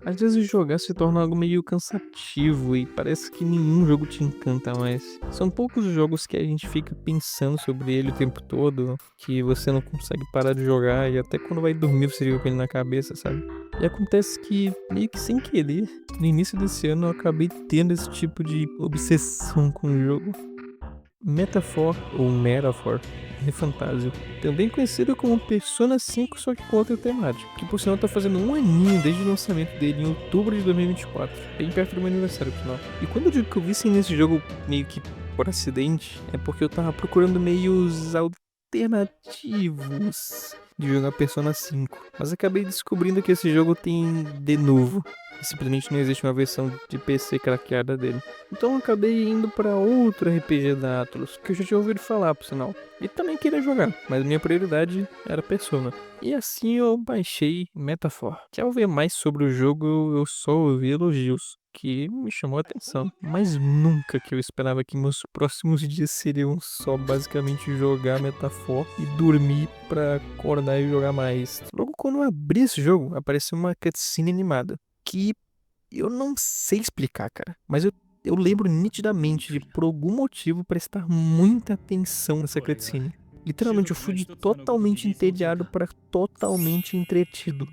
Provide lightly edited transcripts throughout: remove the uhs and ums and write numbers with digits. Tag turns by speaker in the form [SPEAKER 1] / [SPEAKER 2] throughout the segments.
[SPEAKER 1] Às vezes jogar se torna algo meio cansativo e parece que nenhum jogo te encanta mais. São poucos os jogos que a gente fica pensando sobre ele o tempo todo, que você não consegue parar de jogar e até quando vai dormir você fica com ele na cabeça, sabe? E acontece que, meio que sem querer, no início desse ano eu acabei tendo esse tipo de obsessão com o jogo. Metaphor ou Metaphor ReFantazio, também conhecido como Persona 5, só que com outra temática, que por sinal tá fazendo um aninho desde o lançamento dele em outubro de 2024, bem perto do meu aniversário, por sinal. E quando eu digo que eu vici nesse jogo meio que por acidente, é porque eu tava procurando meios alternativos de jogar Persona 5, mas acabei descobrindo que esse jogo tem de novo. E simplesmente não existe uma versão de PC craqueada dele. Então eu acabei indo pra outro RPG da Atlus, que eu já tinha ouvido falar, por sinal. E também queria jogar, mas minha prioridade era Persona. E assim eu baixei Metaphor. Que ao ver mais sobre o jogo, eu só ouvi elogios, que me chamou a atenção. Mas nunca que eu esperava que meus próximos dias seriam só basicamente jogar Metaphor e dormir pra acordar e jogar mais. Logo quando eu abri esse jogo, apareceu uma cutscene animada, que eu não sei explicar, cara. Mas eu lembro nitidamente de, por algum motivo, prestar muita atenção nessa cutscene. Literalmente, eu fui de totalmente entediado para totalmente entretido.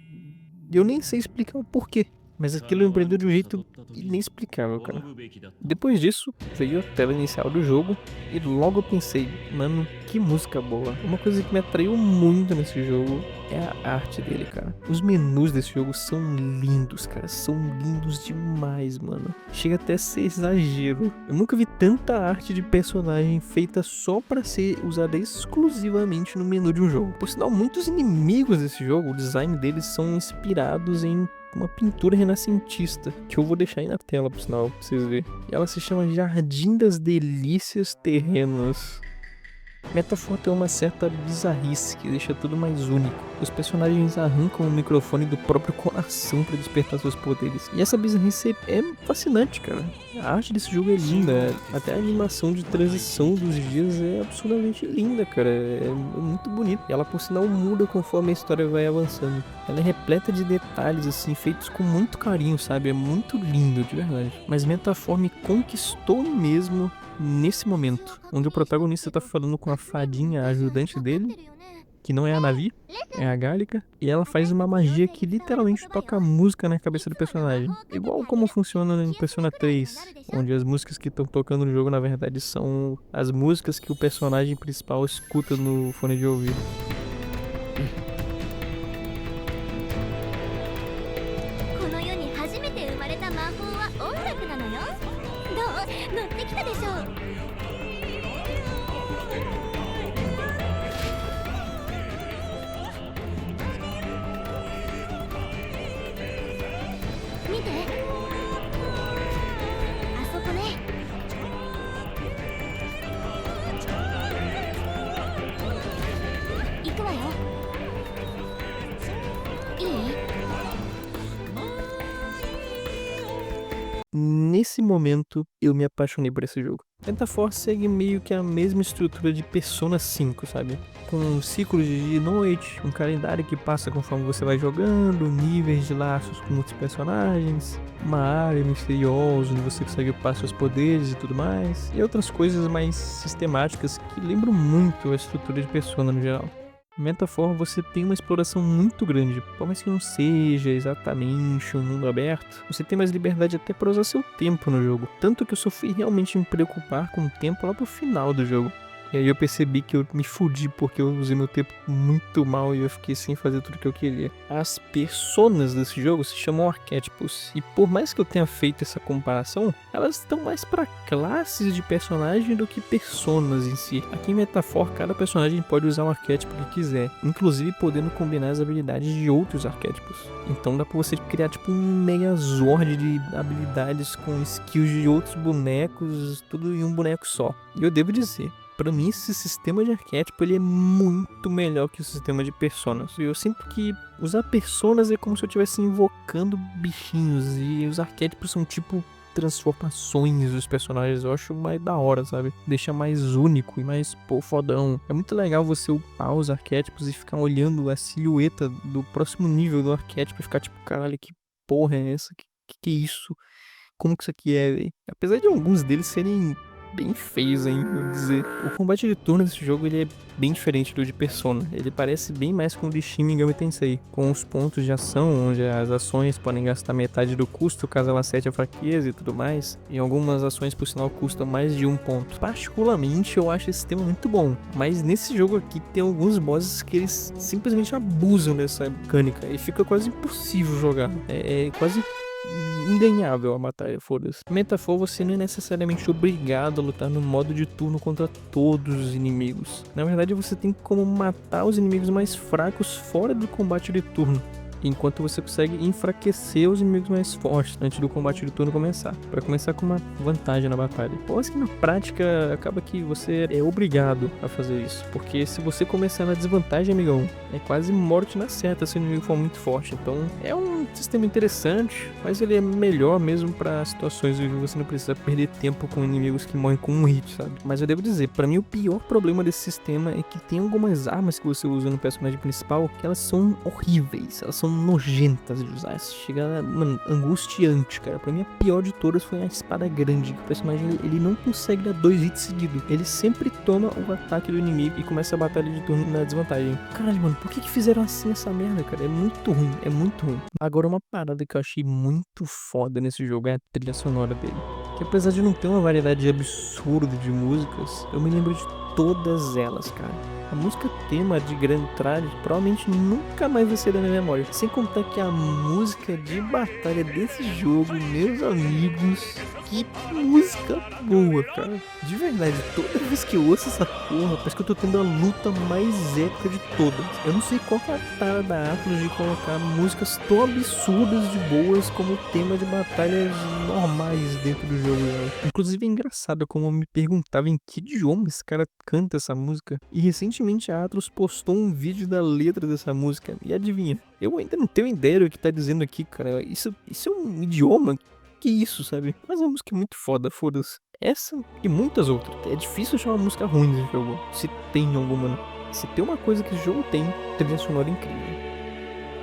[SPEAKER 1] E eu nem sei explicar o porquê. Mas aquilo me prendeu de um jeito inexplicável, cara. Depois disso, veio a tela inicial do jogo e logo eu pensei, mano, que música boa. Uma coisa que me atraiu muito nesse jogo é a arte dele, cara. Os menus desse jogo são lindos, cara. São lindos demais, mano. Chega até a ser exagero. Eu nunca vi tanta arte de personagem feita só pra ser usada exclusivamente no menu de um jogo. Por sinal, muitos inimigos desse jogo, o design deles são inspirados em uma pintura renascentista, que eu vou deixar aí na tela, por sinal, pra vocês verem. E ela se chama Jardim das Delícias Terrenas. Metaphor tem uma certa bizarrice que deixa tudo mais único. Os personagens arrancam o microfone do próprio coração para despertar seus poderes. E essa bizarrice é fascinante, cara. A arte desse jogo é linda, até a animação de transição dos dias é absurdamente linda, cara. É muito bonita. E ela, por sinal, muda conforme a história vai avançando. Ela é repleta de detalhes, assim, feitos com muito carinho, sabe? É muito lindo, de verdade. Mas Metaphor me conquistou mesmo nesse momento, onde o protagonista tá falando com a fadinha, a ajudante dele, que não é a Navi, é a Gálica, e ela faz uma magia que literalmente toca música na cabeça do personagem. Igual como funciona no Persona 3, onde as músicas que estão tocando no jogo, na verdade, são as músicas que o personagem principal escuta no fone de ouvido.
[SPEAKER 2] この世に初めて生まれた魔法は音楽なのよ。どう？乗ってきたでしょう。見て。あそこね。行くわよ。いい？
[SPEAKER 1] Nesse momento, eu me apaixonei por esse jogo. Metaphor segue meio que a mesma estrutura de Persona 5, sabe? Com ciclos de dia e noite, um calendário que passa conforme você vai jogando, níveis de laços com outros personagens, uma área misteriosa onde você consegue upar seus poderes e tudo mais, e outras coisas mais sistemáticas que lembram muito a estrutura de Persona no geral. Metaphor você tem uma exploração muito grande, por mais que não seja exatamente um mundo aberto, você tem mais liberdade até para usar seu tempo no jogo, tanto que eu só fui realmente me preocupar com o tempo lá pro final do jogo. E aí eu percebi que eu me fudi porque eu usei meu tempo muito mal e eu fiquei sem fazer tudo que eu queria. As personas desse jogo se chamam arquétipos, e por mais que eu tenha feito essa comparação, elas estão mais para classes de personagem do que personas em si. Aqui em Metaphor, cada personagem pode usar o arquétipo que quiser, inclusive podendo combinar as habilidades de outros arquétipos. Então dá pra você criar tipo um megazord de habilidades com skills de outros bonecos, tudo em um boneco só. E eu devo dizer, pra mim, esse sistema de arquétipo ele é muito melhor que o sistema de personas. Eu sinto que usar personas é como se eu estivesse invocando bichinhos, e os arquétipos são tipo transformações dos personagens. Eu acho mais da hora, sabe? Deixa mais único e mais, pô, fodão. É muito legal você upar os arquétipos e ficar olhando a silhueta do próximo nível do arquétipo e ficar tipo, caralho, que porra é essa? Que é isso? Como que isso aqui é, velho? Apesar de alguns deles serem bem feios, hein, vou dizer. O combate de turno desse jogo, ele é bem diferente do de Persona. Ele parece bem mais com o de Shin Megami Tensei, com os pontos de ação, onde as ações podem gastar metade do custo caso ela acerte a fraqueza e tudo mais. E algumas ações, por sinal, custam mais de um ponto. Particularmente, eu acho esse sistema muito bom, mas nesse jogo aqui tem alguns bosses que eles simplesmente abusam dessa mecânica e fica quase impossível jogar. É quase inganhável a batalha, foda-se. Metafor, você não é necessariamente obrigado a lutar no modo de turno contra todos os inimigos. Na verdade, você tem como matar os inimigos mais fracos fora do combate de turno, enquanto você consegue enfraquecer os inimigos mais fortes antes do combate de turno começar, para começar com uma vantagem na batalha. Pode que na prática acaba que você é obrigado a fazer isso, porque se você começar na desvantagem, amigão, é quase morte na certa se o inimigo for muito forte. Então é um sistema interessante, mas ele é melhor mesmo para situações onde você não precisa perder tempo com inimigos que morrem com um hit, sabe? Mas eu devo dizer, para mim o pior problema desse sistema é que tem algumas armas que você usa no personagem principal que elas são horríveis, elas são nojentas de usar. Chega, mano, angustiante, cara. Pra mim a pior de todas foi a espada grande, que o personagem ele não consegue dar 2 hits seguidos. Ele sempre toma o ataque do inimigo e começa a batalha de turno na desvantagem. Caralho, mano, por que fizeram assim essa merda, cara? É muito ruim, é muito ruim. Agora, uma parada que eu achei muito foda nesse jogo é a trilha sonora dele. Que apesar de não ter uma variedade absurda de músicas, eu me lembro de todas elas, cara. A música tema de Grand Trade provavelmente nunca mais vai ser da minha memória. Sem contar que a música de batalha desse jogo, meus amigos, que música boa, cara. De verdade, toda vez que eu ouço essa porra, parece que eu tô tendo a luta mais épica de todas. Eu não sei qual que é a tara da Atlus de colocar músicas tão absurdas de boas como tema de batalhas normais dentro do jogo. Inclusive é engraçado como eu me perguntava em que idioma esse cara canta essa música. E recentemente a Atlus postou um vídeo da letra dessa música. E adivinha? Eu ainda não tenho ideia do que tá dizendo aqui, cara. Isso é um idioma? Que isso, sabe? Mas a música é muito foda, foda-se. Essa e muitas outras. É difícil achar uma música ruim nesse jogo. Se tem alguma, né? Se tem uma coisa que esse jogo tem, trilha sonora incrível.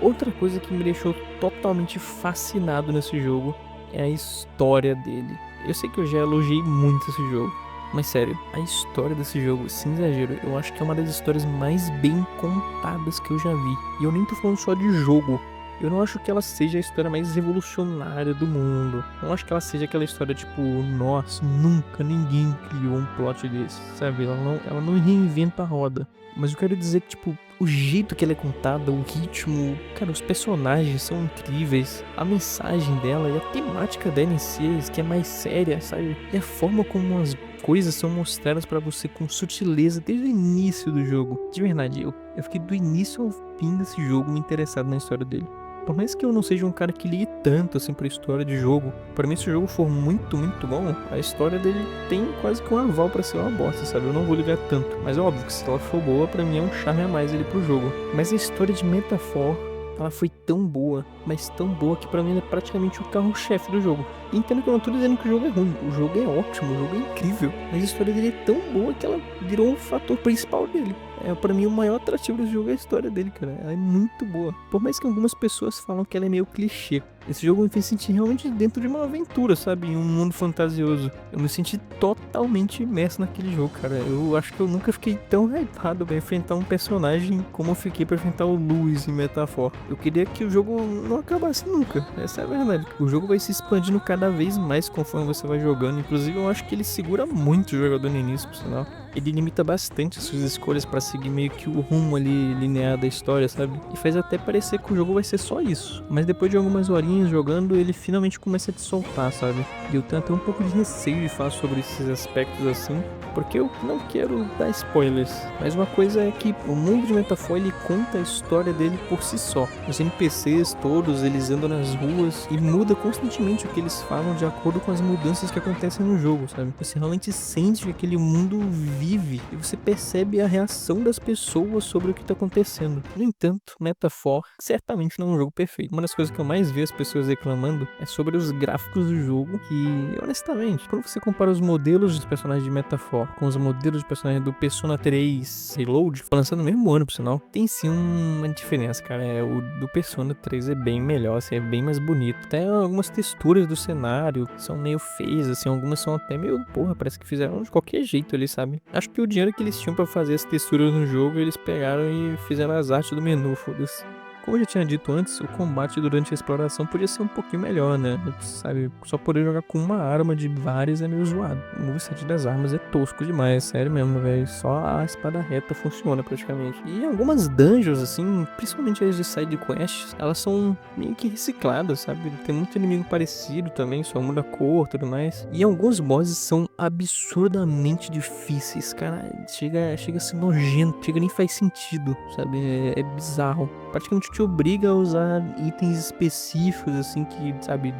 [SPEAKER 1] Outra coisa que me deixou totalmente fascinado nesse jogo é a história dele. Eu sei que eu já elogiei muito esse jogo, mas sério, a história desse jogo, sem exagero, eu acho que é uma das histórias mais bem contadas que eu já vi. E eu nem tô falando só de jogo. Eu não acho que ela seja a história mais revolucionária do mundo. Não acho que ela seja aquela história tipo, nossa, nunca ninguém criou um plot desse, sabe? Ela não reinventa a roda. Mas eu quero dizer que, tipo, o jeito que ela é contada, o ritmo, cara, os personagens são incríveis. A mensagem dela e a temática dela em si, que é mais séria, sabe? E a forma como as coisas são mostradas pra você com sutileza desde o início do jogo. De verdade, eu fiquei do início ao fim desse jogo me interessado na história dele. Por mais que eu não seja um cara que ligue tanto assim pra história de jogo, pra mim se o jogo for muito, muito bom, a história dele tem quase que um aval pra ser uma bosta, sabe? Eu não vou ligar tanto, mas é óbvio que se ela for boa, pra mim é um charme a mais ele pro jogo. Mas a história de Metafor, ela foi tão boa, mas tão boa que pra mim ela é praticamente o carro-chefe do jogo. E entendo que eu não tô dizendo que o jogo é ruim, o jogo é ótimo, o jogo é incrível, mas a história dele é tão boa que ela virou o fator principal dele. Pra mim o maior atrativo desse jogo é a história dele, cara. Ela é muito boa. Por mais que algumas pessoas falam que ela é meio clichê, esse jogo me fez sentir realmente dentro de uma aventura, sabe? Em um mundo fantasioso. Eu me senti totalmente imerso naquele jogo, cara. Eu acho que eu nunca fiquei tão hypado pra enfrentar um personagem como eu fiquei pra enfrentar o Luis em Metafor. Eu queria que o jogo não acabasse nunca. Essa é a verdade. O jogo vai se expandindo cada vez mais conforme você vai jogando. Inclusive eu acho que ele segura muito o jogador no início, por sinal. Ele limita bastante as suas escolhas pra seguir meio que o rumo ali linear da história, sabe? E faz até parecer que o jogo vai ser só isso. Mas depois de algumas horinhas jogando, ele finalmente começa a te soltar, sabe? E eu tenho até um pouco de receio de falar sobre esses aspectos assim, porque eu não quero dar spoilers. Mas uma coisa é que o mundo de Metafor, ele conta a história dele por si só. Os NPCs todos, eles andam nas ruas e muda constantemente o que eles falam de acordo com as mudanças que acontecem no jogo, sabe? Você realmente sente que aquele mundo vive e você percebe a reação das pessoas sobre o que tá acontecendo. No entanto, Metaphor certamente não é um jogo perfeito. Uma das coisas que eu mais vi as pessoas reclamando é sobre os gráficos do jogo, que, honestamente, quando você compara os modelos dos personagens de Metaphor com os modelos de personagens do Persona 3 Reload, foi lançado no mesmo ano, por sinal, tem sim uma diferença, cara. O do Persona 3 é bem melhor, assim, é bem mais bonito. Até algumas texturas do cenário são meio feias, assim, algumas são até meio, porra, parece que fizeram de qualquer jeito ali, sabe? Acho que o dinheiro que eles tinham pra fazer as texturas no jogo, eles pegaram e fizeram as artes do menu, foda-se. Como eu já tinha dito antes, o combate durante a exploração podia ser um pouquinho melhor, né? Sabe, só poder jogar com uma arma de várias é meio zoado. O moveset das armas é tosco demais, sério mesmo, velho. Só a espada reta funciona praticamente. E algumas dungeons, assim, principalmente as de side quests, elas são meio que recicladas, sabe? Tem muito inimigo parecido também, só muda a cor e tudo mais. E alguns bosses são absurdamente difíceis, cara. Chega a ser nojento, chega nem faz sentido, sabe? É bizarro. Praticamente te obriga a usar itens específicos, assim, que, sabe,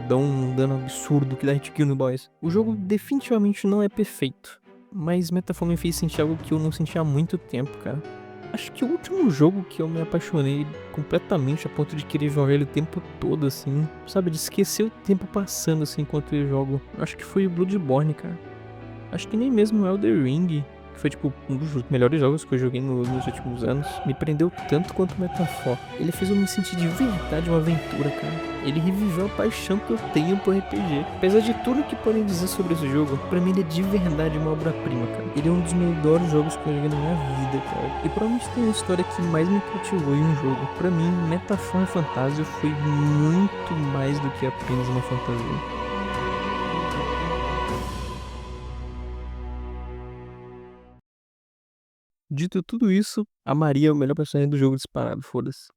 [SPEAKER 1] dão um dano absurdo, que dá hit kill no boss. O jogo definitivamente não é perfeito, mas Metaphor me fez sentir algo que eu não sentia há muito tempo, cara. Acho que o último jogo que eu me apaixonei completamente a ponto de querer jogar ele o tempo todo, assim, sabe, de esquecer o tempo passando, assim, enquanto eu jogo, acho que foi o Bloodborne, cara. Acho que nem mesmo o Elden Ring, que foi tipo um dos melhores jogos que eu joguei nos últimos anos, me prendeu tanto quanto o Metaphor. Ele fez eu me sentir de verdade uma aventura, cara. Ele reviveu a paixão que eu tenho por RPG. Apesar de tudo que podem dizer sobre esse jogo, pra mim ele é de verdade uma obra-prima, cara. Ele é um dos melhores jogos que eu joguei na minha vida, cara. E provavelmente tem a história que mais me cativou em um jogo. Pra mim, Metaphor Fantasy foi muito mais do que apenas uma fantasia. Dito tudo isso, a Maria é o melhor personagem do jogo disparado, foda-se.